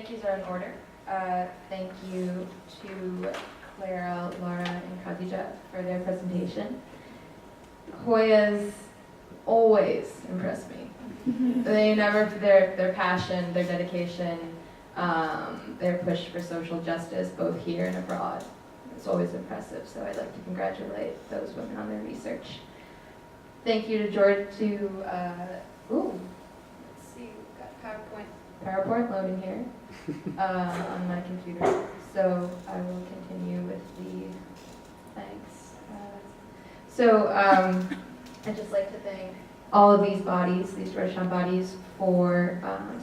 thank yous are in order. Thank you to Clara, Laura, and Khadija for their presentation. Hoyas always impress me. They never, their passion, their dedication, their push for social justice, both here and abroad, it's always impressive. So I'd like to congratulate those women on their research. Thank you to George, let's see, we've got PowerPoint loading here on my computer. So I will continue with the thanks. I'd just like to thank all of these bodies, these Georgetown bodies, for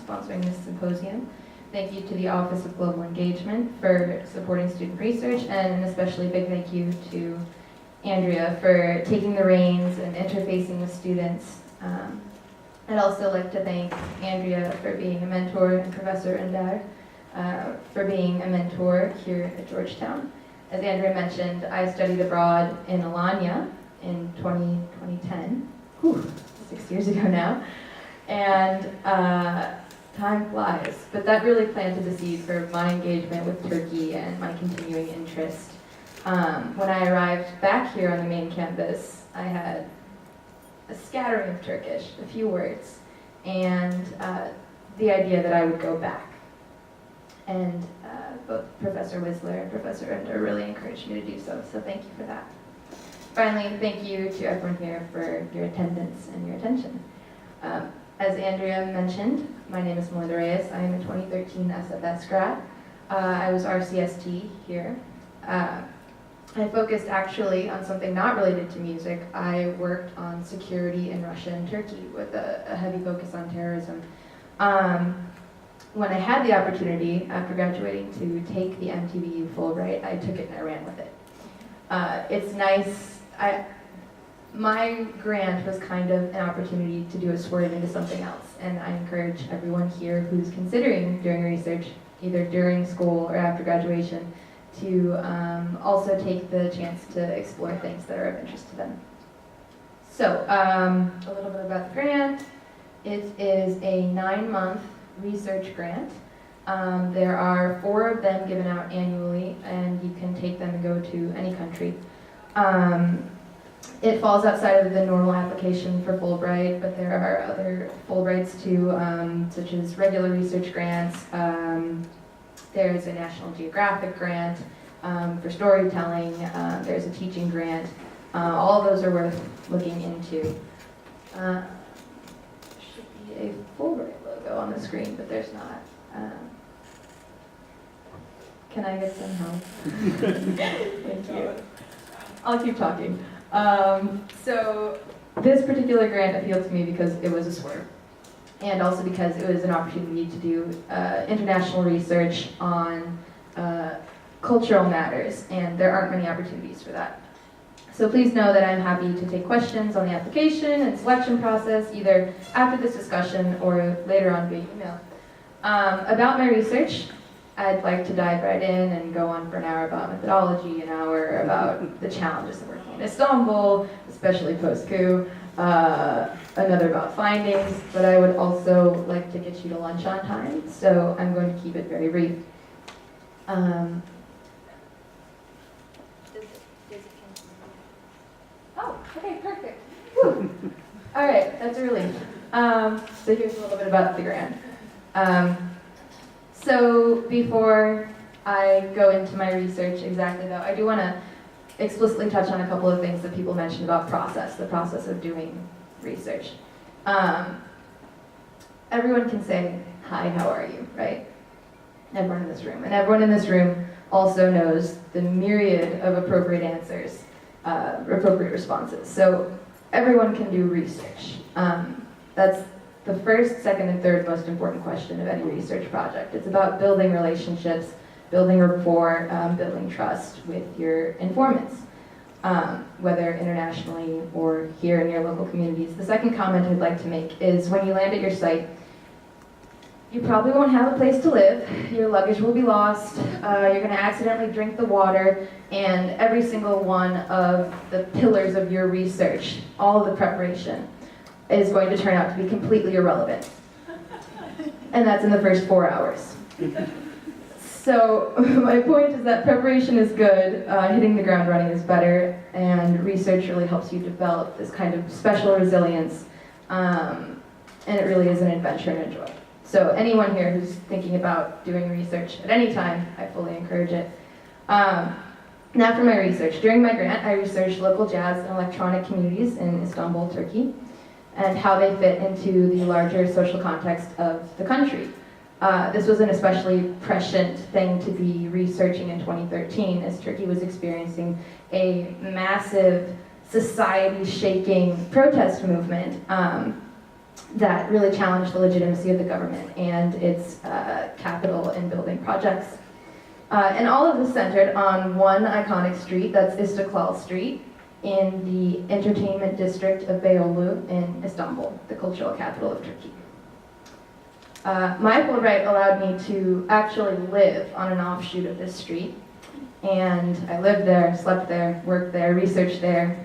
sponsoring this symposium. Thank you to the Office of Global Engagement for supporting student research, and an especially big thank you to Andrea for taking the reins and interfacing with students. I'd also like to thank Andrea for being a mentor, and Professor Ender for being a mentor here at Georgetown. As Andrea mentioned, I studied abroad in Alanya in 2010, 6 years ago now, and time flies, but that really planted the seed for my engagement with Turkey and my continuing interest. When I arrived back here on the main campus, I had a scattering of Turkish, a few words, and the idea that I would go back. And both Professor Whistler and Professor Ender really encouraged me to do so, so thank you for that. Finally, thank you to everyone here for your attendance and your attention. As Andrea mentioned, my name is Melinda Reyes. I am a 2013 SFS grad. I was RCST here. I focused actually on something not related to music. I worked on security in Russia and Turkey with a heavy focus on terrorism. When I had the opportunity after graduating to take the MTVU Fulbright, I took it and I ran with it. It's nice. My grant was kind of an opportunity to do a swerve into something else, and I encourage everyone here who's considering doing research, either during school or after graduation, to also take the chance to explore things that are of interest to them. So, a little bit about the grant. It is a 9-month research grant. There are 4 of them given out annually, and you can take them and go to any country. It falls outside of the normal application for Fulbright, but there are other Fulbrights too, such as regular research grants. There's a National Geographic grant for storytelling. There's a teaching grant. All of those are worth looking into. Should be a Fulbright logo on the screen, but there's not. Can I get some help? Thank you. I'll keep talking. So this particular grant appealed to me because it was a swerve, and also because it was an opportunity to do international research on cultural matters, and there aren't many opportunities for that. So please know that I'm happy to take questions on the application and selection process, either after this discussion or later on via email. About my research, I'd like to dive right in and go on for an hour about methodology, an hour about the challenges of working in Istanbul, especially post-coup, another about findings, but I would also like to get you to lunch on time, so I'm going to keep it very brief. Oh, okay, perfect. Whew. All right, that's a relief. So here's a little bit about the grant. So before I go into my research exactly though, I do want to explicitly touch on a couple of things that people mentioned about process, the process of doing research. Everyone can say, hi, how are you, right? Everyone in this room. And everyone in this room also knows the myriad of appropriate answers, appropriate responses. So everyone can do research. That's the first, second, and third most important question of any research project. It's about building relationships, building rapport, building trust with your informants, whether internationally or here in your local communities. The second comment I'd like to make is when you land at your site, you probably won't have a place to live, your luggage will be lost, you're going to accidentally drink the water, and every single one of the pillars of your research, all of the preparation, is going to turn out to be completely irrelevant. And that's in the first 4 hours. So my point is that preparation is good, hitting the ground running is better, and research really helps you develop this kind of special resilience, and it really is an adventure and a joy. So anyone here who's thinking about doing research at any time, I fully encourage it. Now for my research. During my grant, I researched local jazz and electronic communities in Istanbul, Turkey, and how they fit into the larger social context of the country. This was an especially prescient thing to be researching in 2013, as Turkey was experiencing a massive society-shaking protest movement that really challenged the legitimacy of the government and its capital and building projects. And all of this centered on one iconic street, that's Istiklal Street, in the entertainment district of Beyoglu in Istanbul, the cultural capital of Turkey. My Fulbright allowed me to actually live on an offshoot of this street, and I lived there, slept there, worked there, researched there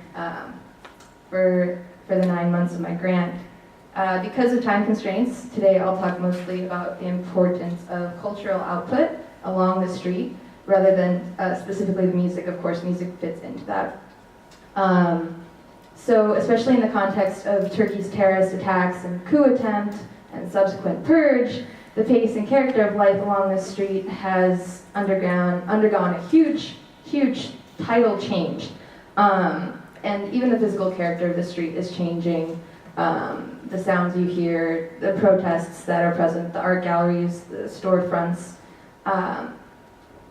for the 9 months of my grant. Because of time constraints, today I'll talk mostly about the importance of cultural output along the street, rather than specifically the music. Of course, music fits into that. So especially in the context of Turkey's terrorist attacks and coup attempt and subsequent purge, the pace and character of life along this street has undergone a huge tidal change. And even the physical character of the street is changing. The sounds you hear, the protests that are present, the art galleries, the storefronts.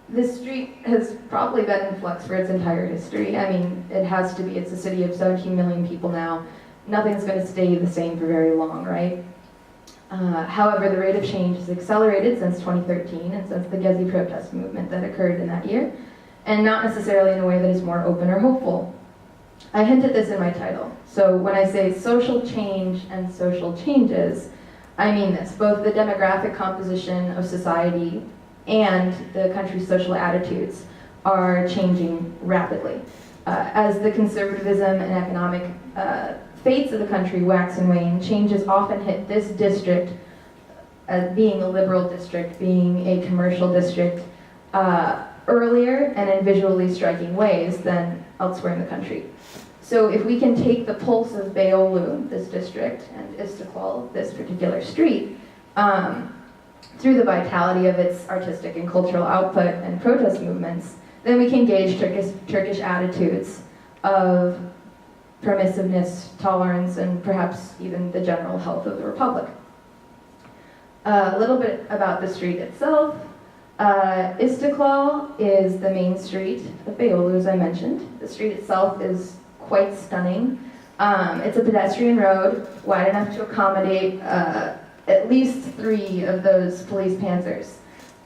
This street has probably been in flux for its entire history. I mean, it has to be. It's a city of 17 million people now. Nothing's going to stay the same for very long, right? However, the rate of change has accelerated since 2013 and since the Gezi protest movement that occurred in that year, and not necessarily in a way that is more open or hopeful. I hinted this in my title. So when I say social change and social changes, I mean this: both the demographic composition of society and the country's social attitudes are changing rapidly. As the conservatism and economic fates of the country wax and wane, changes often hit this district as being a liberal district, being a commercial district, earlier and in visually striking ways than elsewhere in the country. So if we can take the pulse of Beyoglu, this district, and Istiklal, this particular street, through the vitality of its artistic and cultural output and protest movements, then we can gauge Turkish attitudes of permissiveness, tolerance, and perhaps even the general health of the republic. A little bit about the street itself. Istiklal is the main street of Beyoglu, as I mentioned. The street itself is quite stunning. It's a pedestrian road, wide enough to accommodate at least 3 of those police panzers,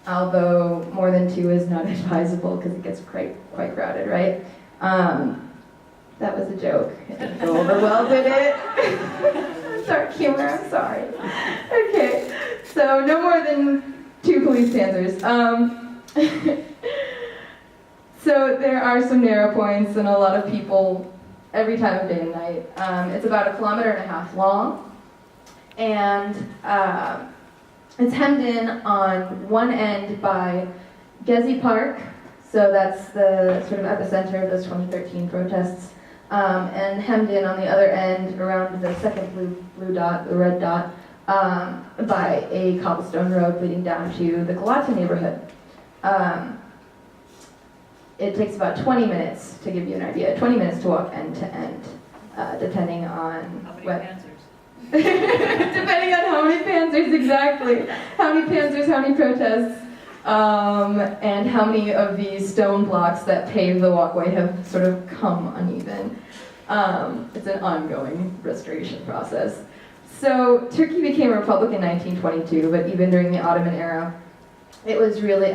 although more than 2 is not advisable because it gets quite crowded, right? That was a joke. It didn't go over well, did it? Dark humor, I'm sorry. Okay, so no more than 2 police panzers. So there are some narrow points and a lot of people every time of day and night. It's about 1.5 kilometers long. And it's hemmed in on one end by Gezi Park, so that's the sort of epicenter of those 2013 protests, and hemmed in on the other end around the second blue dot, the red dot, by a cobblestone road leading down to the Galata neighborhood. It takes about 20 minutes, to give you an idea, 20 minutes to walk end to end, depending on depending on how many panzers, exactly. How many panzers, how many protests, and how many of these stone blocks that pave the walkway have sort of come uneven. It's an ongoing restoration process. So Turkey became a republic in 1922, but even during the Ottoman era, it was really,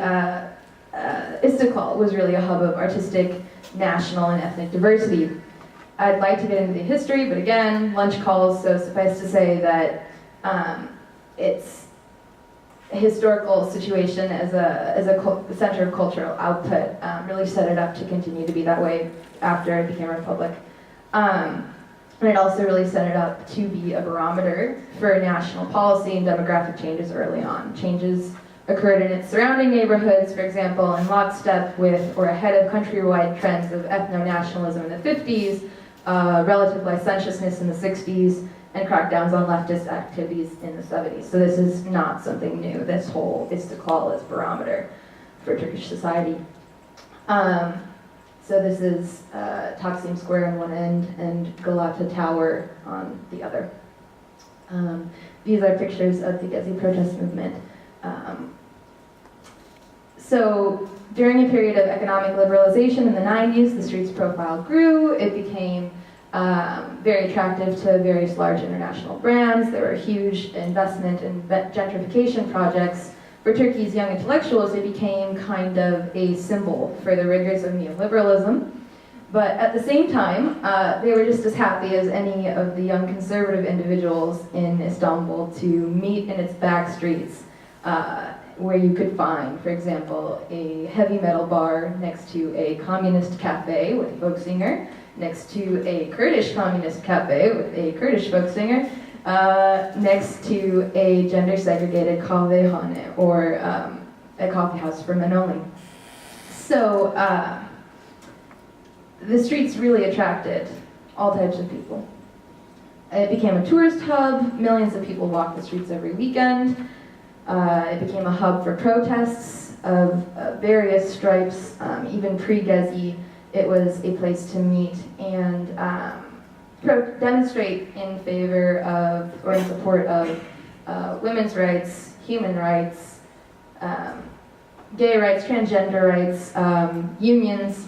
Istiklal was really a hub of artistic, national, and ethnic diversity. I'd like to get into the history, but again, lunch calls, so suffice to say that its historical situation as a center of cultural output really set it up to continue to be that way after it became a republic. And it also really set it up to be a barometer for national policy and demographic changes early on. Changes occurred in its surrounding neighborhoods, for example, in lockstep with or ahead of countrywide trends of ethno-nationalism in the 50s, relative licentiousness in the 60s, and crackdowns on leftist activities in the 70s. So this is not something new, this whole Istiklal is barometer for Turkish society. So this is Taksim Square on one end and Galata Tower on the other. These are pictures of the Gezi protest movement. So during a period of economic liberalization in the 90s, the street's profile grew. It became very attractive to various large international brands. There were huge investment in gentrification projects. For Turkey's young intellectuals, it became kind of a symbol for the rigors of neoliberalism. But at the same time, they were just as happy as any of the young conservative individuals in Istanbul to meet in its back streets, where you could find, for example, a heavy metal bar next to a communist cafe with a folk singer, next to a Kurdish communist cafe with a Kurdish folk singer, next to a gender-segregated kahvehane, or a coffee house for men only. So the streets really attracted all types of people. It became a tourist hub. Millions of people walked the streets every weekend. It became a hub for protests of various stripes, even pre-Gezi. It was a place to meet and demonstrate in favor of, or in support of, women's rights, human rights, gay rights, transgender rights, unions,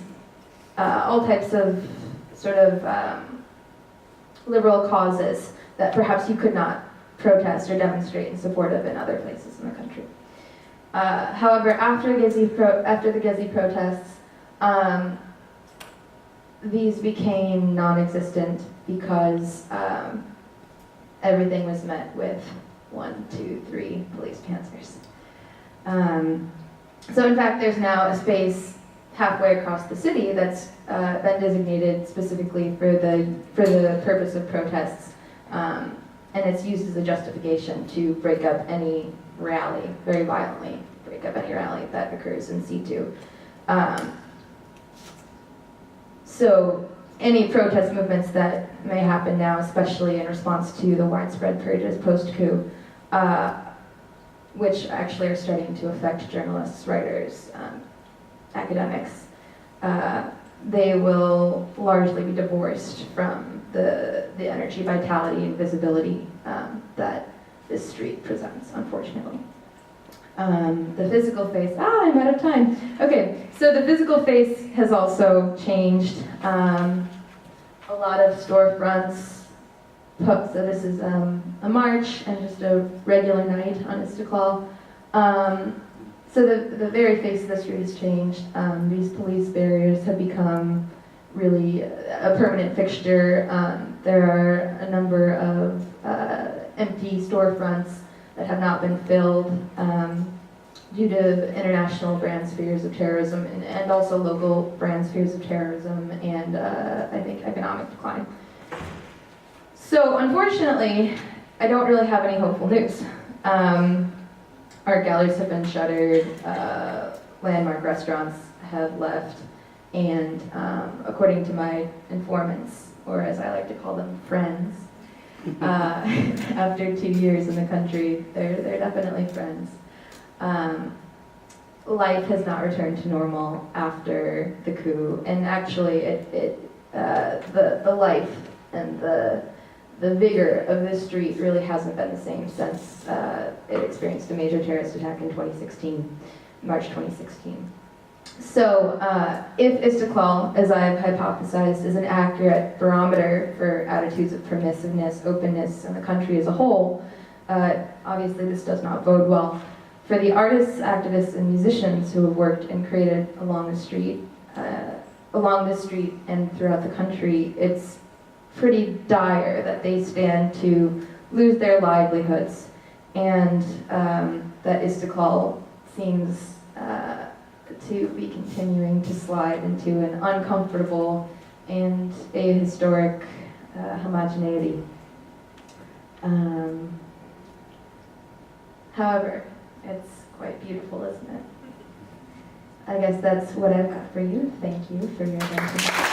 all types of sort of liberal causes that perhaps you could not protest or demonstrate in support of in other places in the country. However, after the Gezi protests, these became non-existent because everything was met with 1, 2, 3 police panzers. So in fact, there's now a space halfway across the city that's been designated specifically for the purpose of protests, and it's used as a justification to break up any rally, very violently break up any rally that occurs in C2. So any protest movements that may happen now, especially in response to the widespread purges post-coup, which actually are starting to affect journalists, writers, academics, they will largely be divorced from the energy, vitality, and visibility that this street presents, unfortunately. The physical face, I'm out of time. Okay, so the physical face has also changed. A lot of storefronts, so this is a march and just a regular night on Istiklal. So the very face of the street has changed. These police barriers have become really a permanent fixture. There are a number of empty storefronts that have not been filled due to international brand spheres of terrorism and also local brand spheres of terrorism and I think economic decline. So unfortunately, I don't really have any hopeful news. Art galleries have been shuttered, landmark restaurants have left, and according to my informants, or as I like to call them, friends, after 2 years in the country, they're definitely friends. Life has not returned to normal after the coup, and actually the life and the vigor of this street really hasn't been the same since it experienced a major terrorist attack in 2016, March 2016. So if Istiklal, as I've hypothesized, is an accurate barometer for attitudes of permissiveness, openness in the country as a whole, obviously this does not bode well. For the artists, activists, and musicians who have worked and created along this street and throughout the country, it's pretty dire that they stand to lose their livelihoods, and that Istiklal seems to be continuing to slide into an uncomfortable and ahistoric homogeneity. However, it's quite beautiful, isn't it? I guess that's what I've got for you. Thank you for your attention.